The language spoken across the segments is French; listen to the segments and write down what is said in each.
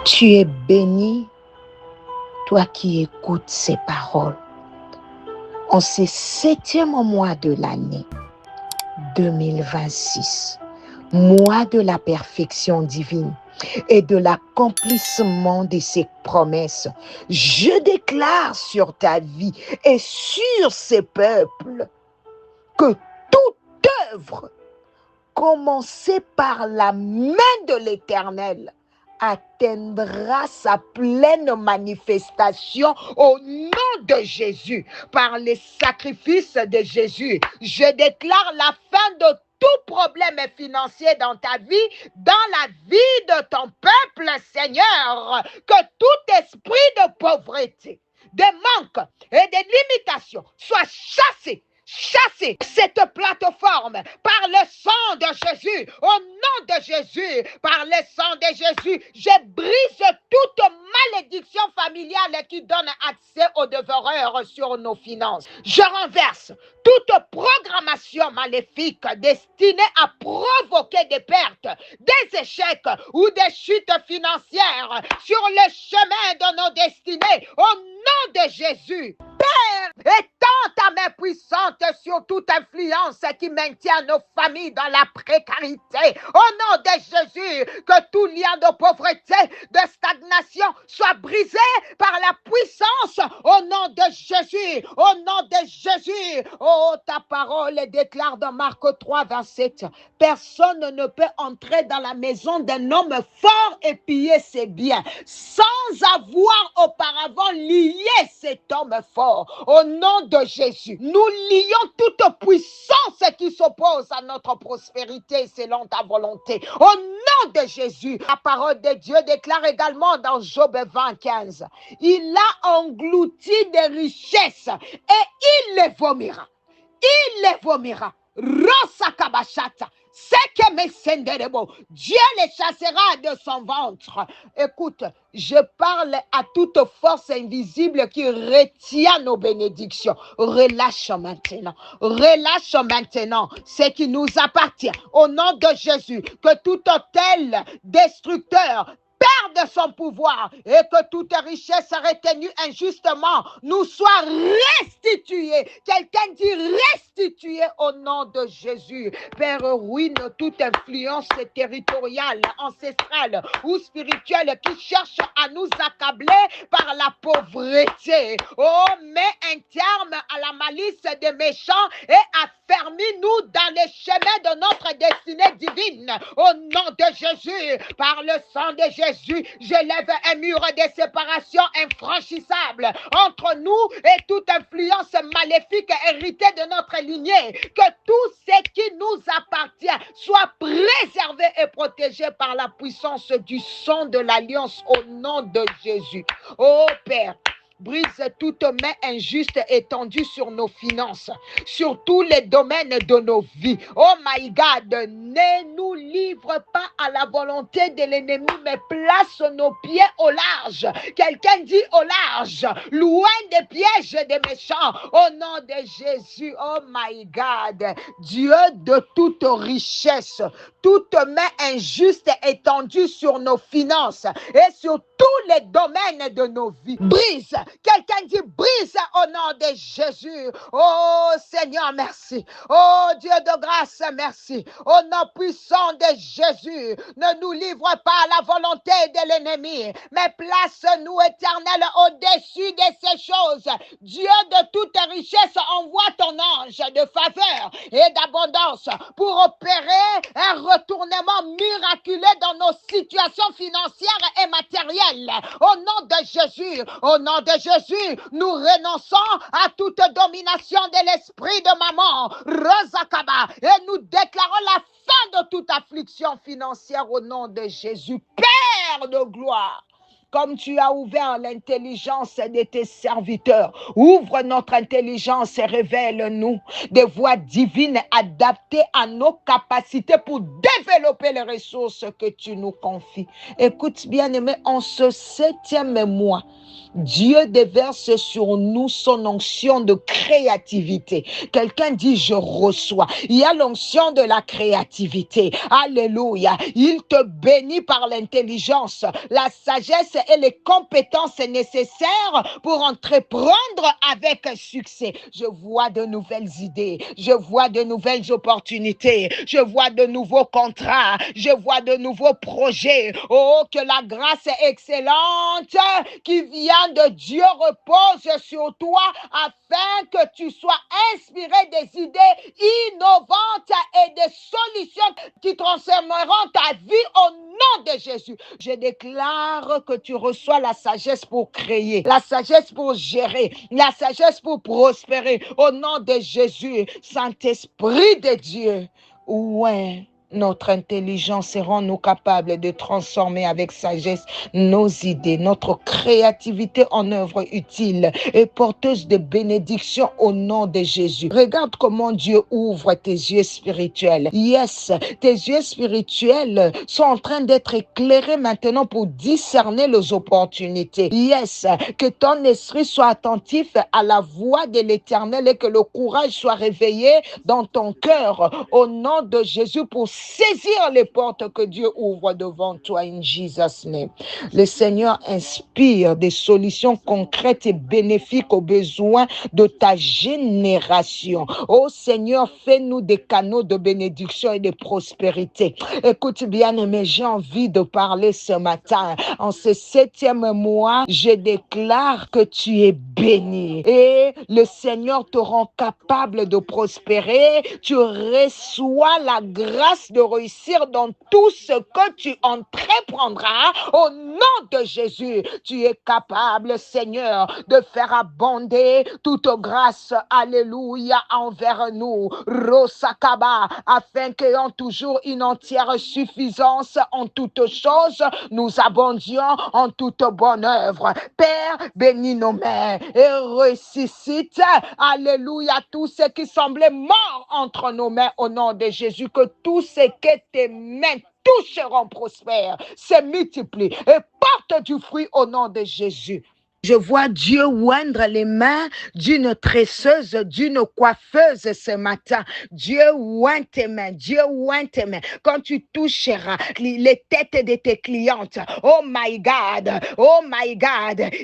Tu es béni, toi qui écoutes ces paroles. En ce 7e mois de l'année 2026, mois de la perfection divine et de l'accomplissement de ses promesses, je déclare sur ta vie et sur ces peuples que toute œuvre commencée par la main de l'Éternel atteindra sa pleine manifestation au nom de Jésus. Par les sacrifices de Jésus, je déclare la fin de tout problème financier dans ta vie, dans la vie de ton peuple, Seigneur. Que tout esprit de pauvreté, de manque et de limitation soit chassé. Chasser cette plateforme par le sang de Jésus, au nom de Jésus, par le sang de Jésus, je brise toute malédiction familiale qui donne accès aux dévoreurs sur nos finances. Je renverse toute programmation maléfique destinée à provoquer des pertes, des échecs ou des chutes financières sur le chemin de nos destinées, au nom de Jésus. Père, étends ta main puissante sur toute influence qui maintient nos familles dans la précarité. Au nom de Jésus, que tout lien de pauvreté, de stagnation soit brisé par la puissance. Au nom de Jésus, au nom de Jésus. Oh, ta parole déclare dans Marc 3, 27. Personne ne peut entrer dans la maison d'un homme fort et piller ses biens sans avoir auparavant lié cet homme fort. Au nom de Jésus, nous lions toute puissance qui s'oppose à notre prospérité selon ta volonté. Au nom de Jésus, la parole de Dieu déclare également dans Job 20, 15. Il a englouti des richesses et il les vomira. Il les vomira. Rosakabashata. Dieu les chassera de son ventre. Écoute, je parle à toute force invisible qui retient nos bénédictions. Relâche maintenant ce qui nous appartient. Au nom de Jésus, que tout hôtel destructeur perde son pouvoir et que toute richesse retenue injustement nous soit restituée. Quelqu'un dit restituée au nom de Jésus. Père, ruine toute influence territoriale, ancestrale ou spirituelle qui cherche à nous accabler par la pauvreté. Oh, mets un terme à la malice des méchants et affermis-nous dans les chemins de notre destinée divine. Au nom de Jésus, par le sang de Jésus, je lève un mur de séparation infranchissable entre nous et toute influence maléfique héritée de notre lignée. Que tout ce qui nous appartient soit préservé et protégé par la puissance du sang de l'alliance au nom de Jésus. Oh Père, brise toute main injuste étendue sur nos finances, sur tous les domaines de nos vies. Oh my God, ne nous livre pas à la volonté de l'ennemi, mais place nos pieds au large. Quelqu'un dit au large, loin des pièges des méchants. Au nom de Jésus, oh my God, Dieu de toute richesse, toute main injuste étendue sur nos finances et sur tous les domaines de nos vies. Brise. Quelqu'un dit brise au nom de Jésus. Oh Seigneur, merci. Oh Dieu de grâce, merci. Au nom puissant de Jésus, ne nous livre pas à la volonté de l'ennemi, mais place-nous, Éternel, au-dessus de ces choses. Dieu de toute richesse, envoie ton ange de faveur et d'abondance pour opérer un retournement miraculeux dans nos situations financières et matérielles. Au nom de Jésus, au nom de Jésus, nous renonçons à toute domination de l'esprit de maman, Rosakaba, et nous déclarons la fin de toute affliction financière au nom de Jésus. Père de gloire, comme tu as ouvert l'intelligence de tes serviteurs. Ouvre notre intelligence et révèle-nous des voies divines adaptées à nos capacités pour développer les ressources que tu nous confies. Écoute, bien-aimé, en ce 7e mois, Dieu déverse sur nous son onction de créativité. Quelqu'un dit, je reçois. Il y a l'onction de la créativité. Alléluia. Il te bénit par l'intelligence, la sagesse et les compétences nécessaires pour entreprendre avec succès. Je vois de nouvelles idées. Je vois de nouvelles opportunités. Je vois de nouveaux contrats. Je vois de nouveaux projets. Oh, que la grâce excellente qui vient de Dieu repose sur toi afin que tu sois inspiré des idées innovantes et des solutions qui transformeront ta vie au nom de Jésus. Je déclare que tu reçois la sagesse pour créer, la sagesse pour gérer, la sagesse pour prospérer au nom de Jésus. Saint-Esprit de Dieu, ouais. Notre intelligence rend-nous capables de transformer avec sagesse nos idées, notre créativité en œuvre utile et porteuse de bénédictions au nom de Jésus. Regarde comment Dieu ouvre tes yeux spirituels. Yes, tes yeux spirituels sont en train d'être éclairés maintenant pour discerner les opportunités. Yes, que ton esprit soit attentif à la voix de l'Éternel et que le courage soit réveillé dans ton cœur au nom de Jésus pour saisir les portes que Dieu ouvre devant toi in Jesus' name. Le Seigneur inspire des solutions concrètes et bénéfiques aux besoins de ta génération. Oh Seigneur, fais-nous des canaux de bénédiction et de prospérité. Écoute bien, aimé, j'ai envie de parler ce matin. En ce 7e mois, je déclare que tu es béni et le Seigneur te rend capable de prospérer. Tu reçois la grâce de réussir dans tout ce que tu entreprendras au nom de Jésus. Tu es capable, Seigneur, de faire abonder toute grâce, alléluia, envers nous, Rosakaba, afin qu'ayant toujours une entière suffisance en toutes choses, nous abondions en toute bonne œuvre. Père, bénis nos mains et ressuscite, alléluia, tout ce qui semblait mort entre nos mains au nom de Jésus, que tout ce que tes mains toucheront prospère, se multiplie et porte du fruit au nom de Jésus. Je vois Dieu oindre les mains d'une tresseuse, d'une coiffeuse ce matin. Dieu oint tes mains, Dieu oint tes mains. Quand tu toucheras les têtes de tes clientes, oh my God,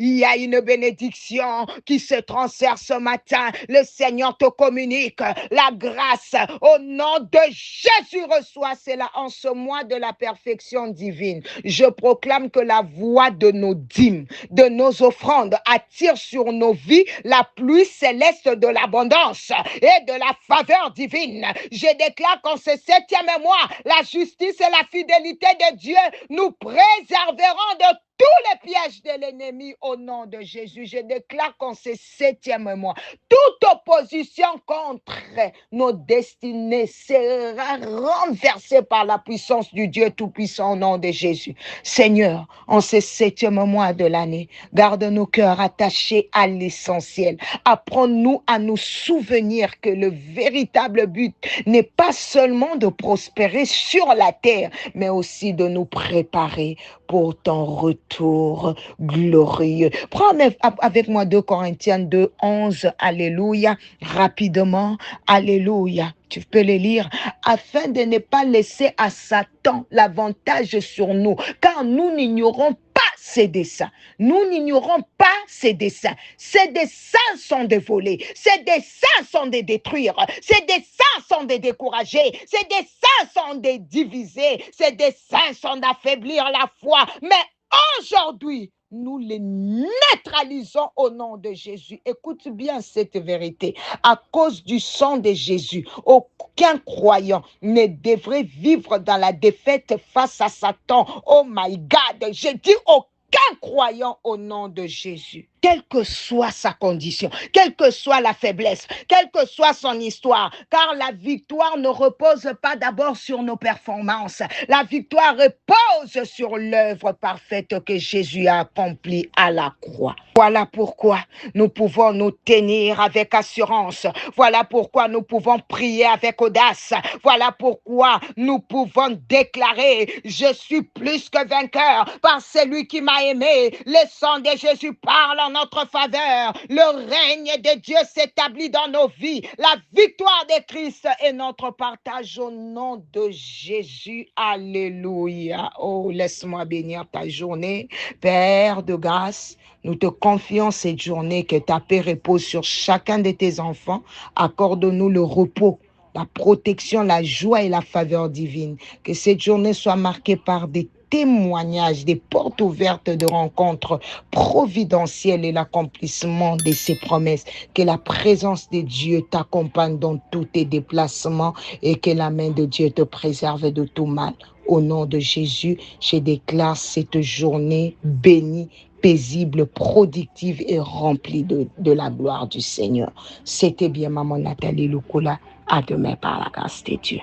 il y a une bénédiction qui se transfère ce matin. Le Seigneur te communique la grâce. Au nom de Jésus, reçois cela en ce mois de la perfection divine. Je proclame que la voix de nos dîmes, de nos offrandes, attire sur nos vies la pluie céleste de l'abondance et de la faveur divine. Je déclare qu'en ce 7e mois, la justice et la fidélité de Dieu nous préserveront de tous les pièges de l'ennemi au nom de Jésus. Je déclare qu'en ce 7e mois, toute opposition contre nos destinées sera renversée par la puissance du Dieu Tout-Puissant au nom de Jésus. Seigneur, en ce 7e mois de l'année, garde nos cœurs attachés à l'essentiel. Apprends-nous à nous souvenir que le véritable but n'est pas seulement de prospérer sur la terre, mais aussi de nous préparer pour ton retour glorieux. Prends avec moi 2 Corinthiens 2, 11, alléluia, rapidement, alléluia. Tu peux les lire, afin de ne pas laisser à Satan l'avantage sur nous, car nous n'ignorons pas ses desseins. Nous n'ignorons pas ses desseins. Ses desseins sont de voler. Ses desseins sont de détruire. Ses desseins sont de décourager. Ses desseins sont de diviser. Ses desseins sont d'affaiblir la foi. Mais aujourd'hui, nous les neutralisons au nom de Jésus. Écoute bien cette vérité. À cause du sang de Jésus, aucun croyant ne devrait vivre dans la défaite face à Satan. Oh my God, j'ai dit aucun croyant au nom de Jésus. quelle que soit sa condition, quelle que soit la faiblesse, quelle que soit son histoire, car la victoire ne repose pas d'abord sur nos performances. La victoire repose sur l'œuvre parfaite que Jésus a accomplie à la croix. Voilà pourquoi nous pouvons nous tenir avec assurance. Voilà pourquoi nous pouvons prier avec audace. Voilà pourquoi nous pouvons déclarer, je suis plus que vainqueur par celui qui m'a aimé. Le sang de Jésus parle en notre faveur. Le règne de Dieu s'établit dans nos vies. La victoire de Christ est notre partage au nom de Jésus. Alléluia. Oh, laisse-moi bénir ta journée. Père de grâce, nous te confions cette journée, que ta paix repose sur chacun de tes enfants. Accorde-nous le repos, la protection, la joie et la faveur divine. Que cette journée soit marquée par des témoignages, des portes ouvertes de rencontres providentielles et l'accomplissement de ses promesses. Que la présence de Dieu t'accompagne dans tous tes déplacements et que la main de Dieu te préserve de tout mal. Au nom de Jésus, je déclare cette journée bénie, paisible, productive et remplie de la gloire du Seigneur. C'était bien maman Nathalie Lukola. À demain par la grâce de Dieu.